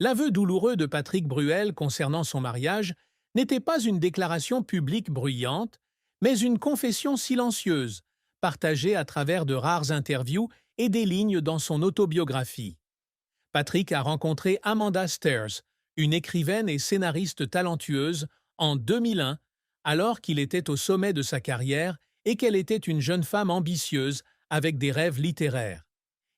L'aveu douloureux de Patrick Bruel concernant son mariage n'était pas une déclaration publique bruyante, mais une confession silencieuse, partagée à travers de rares interviews et des lignes dans son autobiographie. Patrick a rencontré Amanda Stairs, une écrivaine et scénariste talentueuse, en 2001, alors qu'il était au sommet de sa carrière et qu'elle était une jeune femme ambitieuse avec des rêves littéraires.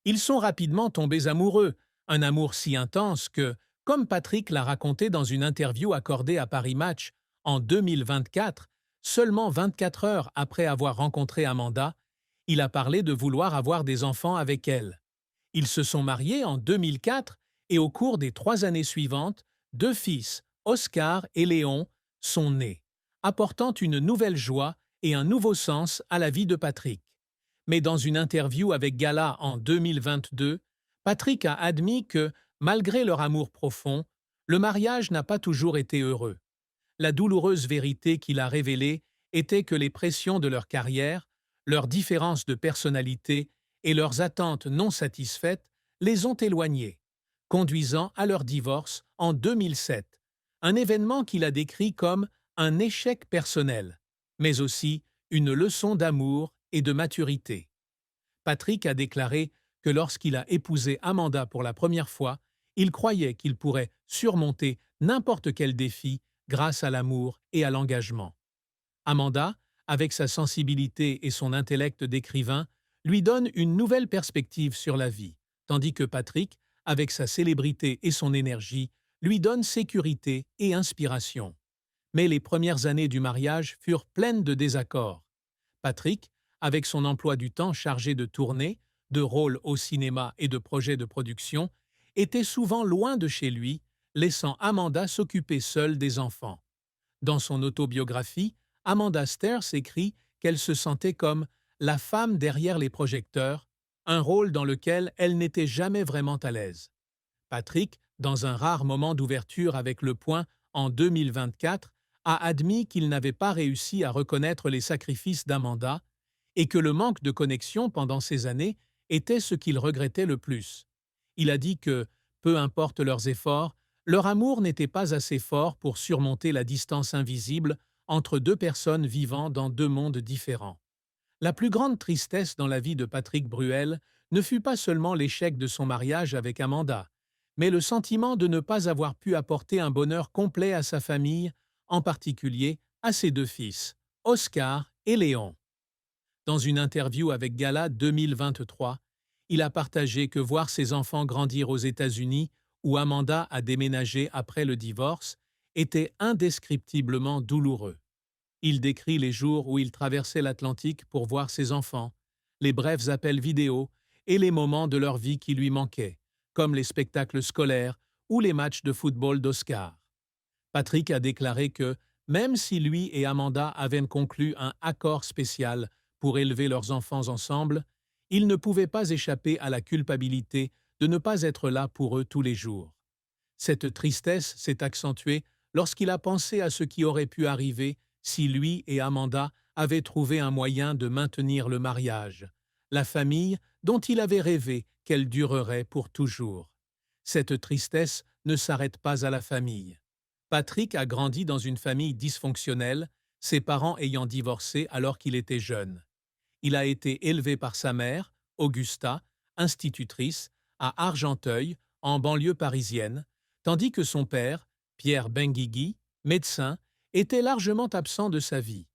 Ils sont rapidement tombés amoureux, un amour si intense que, comme Patrick l'a raconté dans une interview accordée à Paris Match en 2024, seulement 24 heures après avoir rencontré Amanda, il a parlé de vouloir avoir des enfants avec elle. Ils se sont mariés en 2004 et au cours des 3 années suivantes, 2 fils, Oscar et Léon, sont nés, apportant une nouvelle joie et un nouveau sens à la vie de Patrick. Mais dans une interview avec Gala en 2022, Patrick a admis que, malgré leur amour profond, le mariage n'a pas toujours été heureux. La douloureuse vérité qu'il a révélée était que les pressions de leur carrière, leurs différences de personnalité et leurs attentes non satisfaites les ont éloignés, conduisant à leur divorce en 2007, un événement qu'il a décrit comme un échec personnel, mais aussi une leçon d'amour et de maturité. Patrick a déclaré que lorsqu'il a épousé Amanda pour la première fois, il croyait qu'il pourrait surmonter n'importe quel défi grâce à l'amour et à l'engagement. Amanda, avec sa sensibilité et son intellect d'écrivain, lui donne une nouvelle perspective sur la vie, tandis que Patrick, avec sa célébrité et son énergie, lui donne sécurité et inspiration. Mais les premières années du mariage furent pleines de désaccords. Patrick, avec son emploi du temps chargé de tournées, de rôles au cinéma et de projets de production, était souvent loin de chez lui, laissant Amanda s'occuper seule des enfants. Dans son autobiographie, Amanda Stairs écrit qu'elle se sentait comme la femme derrière les projecteurs, un rôle dans lequel elle n'était jamais vraiment à l'aise. Patrick, dans un rare moment d'ouverture avec Le Point en 2024, a admis qu'il n'avait pas réussi à reconnaître les sacrifices d'Amanda et que le manque de connexion pendant ces années était ce qu'il regrettait le plus. Il a dit que, peu importe leurs efforts, leur amour n'était pas assez fort pour surmonter la distance invisible entre deux personnes vivant dans deux mondes différents. La plus grande tristesse dans la vie de Patrick Bruel ne fut pas seulement l'échec de son mariage avec Amanda, mais le sentiment de ne pas avoir pu apporter un bonheur complet à sa famille, en particulier à ses 2 fils, Oscar et Léon. Dans une interview avec Gala 2023, il a partagé que voir ses enfants grandir aux États-Unis, où Amanda a déménagé après le divorce, était indescriptiblement douloureux. Il décrit les jours où il traversait l'Atlantique pour voir ses enfants, les brefs appels vidéo et les moments de leur vie qui lui manquaient, comme les spectacles scolaires ou les matchs de football d'Oscar. Patrick a déclaré que, même si lui et Amanda avaient conclu un accord spécial pour élever leurs enfants ensemble, il ne pouvait pas échapper à la culpabilité de ne pas être là pour eux tous les jours. Cette tristesse s'est accentuée lorsqu'il a pensé à ce qui aurait pu arriver si lui et Amanda avaient trouvé un moyen de maintenir le mariage, la famille dont il avait rêvé qu'elle durerait pour toujours. Cette tristesse ne s'arrête pas à la famille. Patrick a grandi dans une famille dysfonctionnelle, ses parents ayant divorcé alors qu'il était jeune. Il a été élevé par sa mère, Augusta, institutrice, à Argenteuil, en banlieue parisienne, tandis que son père, Pierre Benguigui, médecin, était largement absent de sa vie.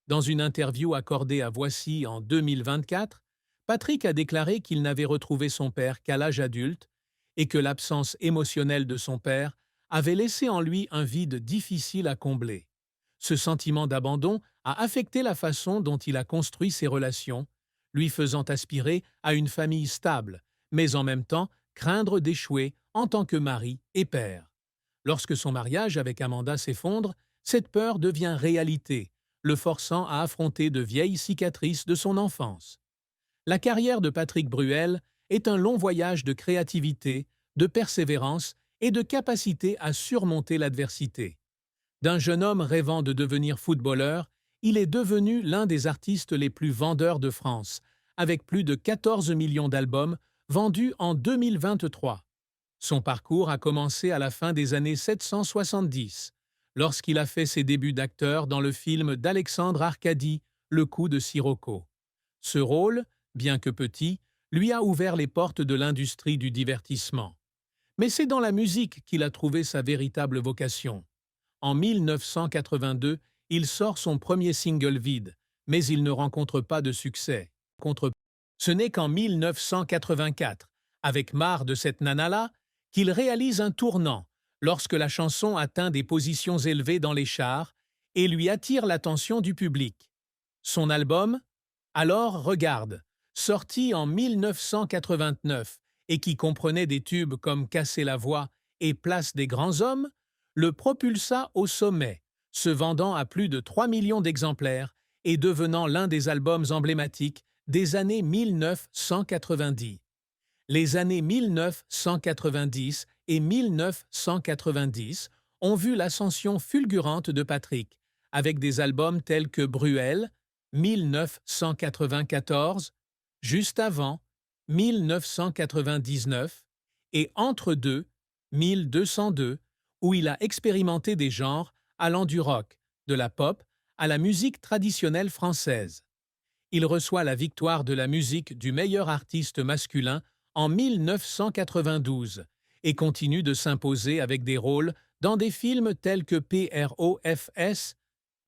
Dans une interview accordée à Voici en 2024, Patrick a déclaré qu'il n'avait retrouvé son père qu'à l'âge adulte et que l'absence émotionnelle de son père avait laissé en lui un vide difficile à combler. Ce sentiment d'abandon a affecté la façon dont il a construit ses relations, lui faisant aspirer à une famille stable, mais en même temps craindre d'échouer en tant que mari et père. Lorsque son mariage avec Amanda s'effondre, cette peur devient réalité, le forçant à affronter de vieilles cicatrices de son enfance. La carrière de Patrick Bruel est un long voyage de créativité, de persévérance et de capacité à surmonter l'adversité. D'un jeune homme rêvant de devenir footballeur, il est devenu l'un des artistes les plus vendeurs de France, avec plus de 14 millions d'albums vendus en 2023. Son parcours a commencé à la fin des années 770, lorsqu'il a fait ses débuts d'acteur dans le film d'Alexandre Arcadie, Le coup de Sirocco. Ce rôle, bien que petit, lui a ouvert les portes de l'industrie du divertissement. Mais c'est dans la musique qu'il a trouvé sa véritable vocation. En 1982, il sort son premier single vide, mais il ne rencontre pas de succès. Ce n'est qu'en 1984, avec Marre de cette nana-là, qu'il réalise un tournant, lorsque la chanson atteint des positions élevées dans les charts et lui attire l'attention du public. Son album, Alors Regarde, sorti en 1989 et qui comprenait des tubes comme Casser la voix et Place des grands hommes, le propulsa au sommet, se vendant à plus de 3 millions d'exemplaires et devenant l'un des albums emblématiques des années 1990. Les années 1990 et 1990 ont vu l'ascension fulgurante de Patrick, avec des albums tels que Bruel, 1994, Juste avant, 1999, et Entre deux, 1202, où il a expérimenté des genres allant du rock, de la pop, à la musique traditionnelle française. Il reçoit la victoire de la musique du meilleur artiste masculin en 1992 et continue de s'imposer avec des rôles dans des films tels que PROFS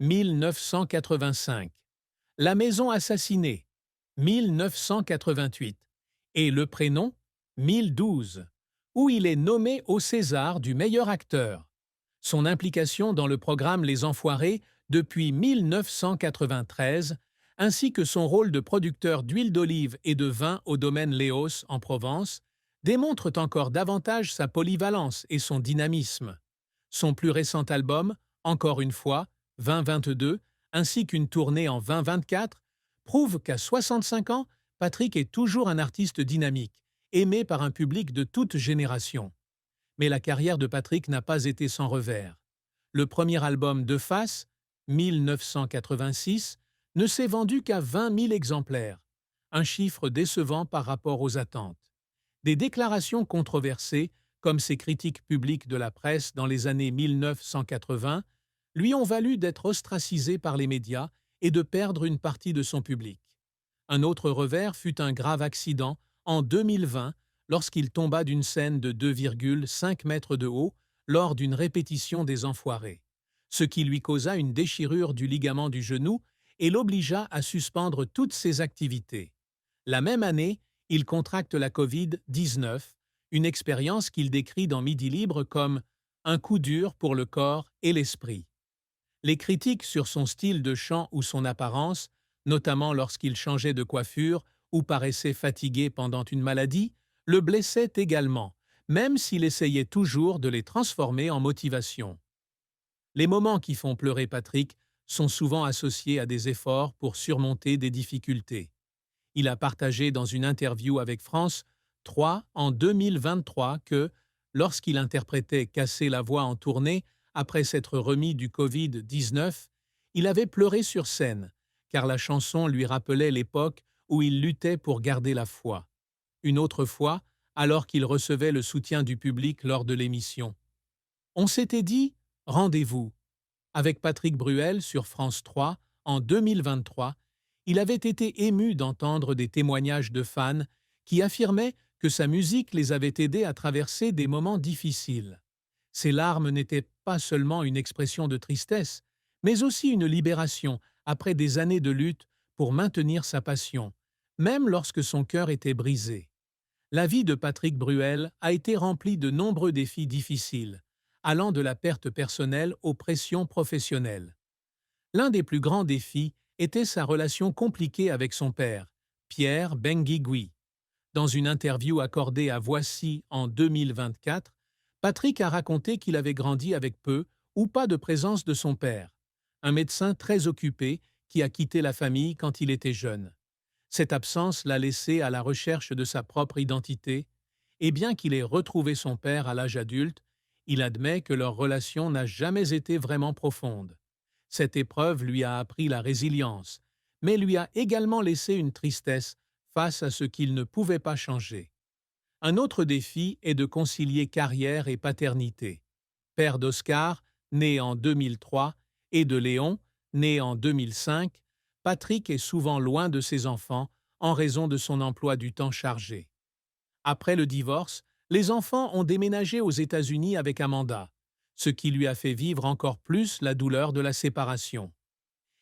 1985, La maison assassinée 1988 et Le prénom 1012, où il est nommé au César du meilleur acteur. Son implication dans le programme Les Enfoirés depuis 1993 ainsi que son rôle de producteur d'huile d'olive et de vin au domaine Léos en Provence, démontrent encore davantage sa polyvalence et son dynamisme. Son plus récent album, Encore une fois, 2022, ainsi qu'une tournée en 2024, prouvent qu'à 65 ans, Patrick est toujours un artiste dynamique, aimé par un public de toute génération. Mais la carrière de Patrick n'a pas été sans revers. Le premier album de Face, 1986, ne s'est vendu qu'à 20 000 exemplaires, un chiffre décevant par rapport aux attentes. Des déclarations controversées, comme ses critiques publiques de la presse dans les années 1980, lui ont valu d'être ostracisé par les médias et de perdre une partie de son public. Un autre revers fut un grave accident en 2020 lorsqu'il tomba d'une scène de 2,5 mètres de haut lors d'une répétition des Enfoirés, ce qui lui causa une déchirure du ligament du genou et l'obligea à suspendre toutes ses activités. La même année, il contracte la Covid-19, une expérience qu'il décrit dans Midi Libre comme « un coup dur pour le corps et l'esprit ». Les critiques sur son style de chant ou son apparence, notamment lorsqu'il changeait de coiffure ou paraissait fatigué pendant une maladie, le blessaient également, même s'il essayait toujours de les transformer en motivation. Les moments qui font pleurer Patrick sont souvent associés à des efforts pour surmonter des difficultés. Il a partagé dans une interview avec France 3 en 2023 que, lorsqu'il interprétait Casser la voix en tournée après s'être remis du Covid-19, il avait pleuré sur scène, car la chanson lui rappelait l'époque où il luttait pour garder la foi. Une autre fois, alors qu'il recevait le soutien du public lors de l'émission. On s'était dit « rendez-vous ». Avec Patrick Bruel sur France 3 en 2023, il avait été ému d'entendre des témoignages de fans qui affirmaient que sa musique les avait aidés à traverser des moments difficiles. Ces larmes n'étaient pas seulement une expression de tristesse, mais aussi une libération après des années de lutte pour maintenir sa passion, même lorsque son cœur était brisé. La vie de Patrick Bruel a été remplie de nombreux défis difficiles, allant de la perte personnelle aux pressions professionnelles. L'un des plus grands défis était sa relation compliquée avec son père, Pierre Benguigui. Dans une interview accordée à Voici en 2024, Patrick a raconté qu'il avait grandi avec peu ou pas de présence de son père, un médecin très occupé qui a quitté la famille quand il était jeune. Cette absence l'a laissé à la recherche de sa propre identité, et bien qu'il ait retrouvé son père à l'âge adulte, il admet que leur relation n'a jamais été vraiment profonde. Cette épreuve lui a appris la résilience, mais lui a également laissé une tristesse face à ce qu'il ne pouvait pas changer. Un autre défi est de concilier carrière et paternité. Père d'Oscar, né en 2003, et de Léon, né en 2005, Patrick est souvent loin de ses enfants en raison de son emploi du temps chargé. Après le divorce, les enfants ont déménagé aux États-Unis avec Amanda, ce qui lui a fait vivre encore plus la douleur de la séparation.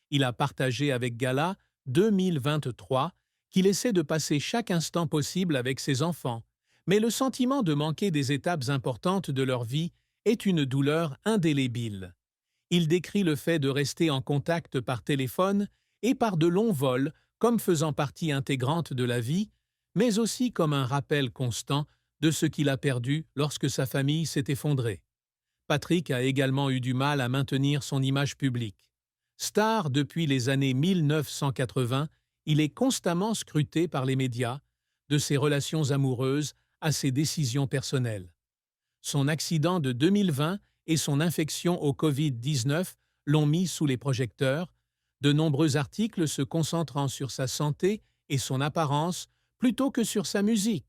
Il a partagé avec Gala 2023 qu'il essaie de passer chaque instant possible avec ses enfants, mais le sentiment de manquer des étapes importantes de leur vie est une douleur indélébile. Il décrit le fait de rester en contact par téléphone et par de longs vols comme faisant partie intégrante de la vie, mais aussi comme un rappel constant de ce qu'il a perdu lorsque sa famille s'est effondrée. Patrick a également eu du mal à maintenir son image publique. Star depuis les années 1980, il est constamment scruté par les médias, de ses relations amoureuses à ses décisions personnelles. Son accident de 2020 et son infection au Covid-19 l'ont mis sous les projecteurs, de nombreux articles se concentrant sur sa santé et son apparence plutôt que sur sa musique.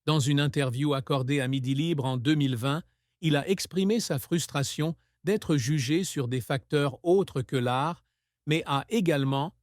Dans une interview accordée à Midi Libre en 2020, il a exprimé sa frustration d'être jugé sur des facteurs autres que l'art, mais a également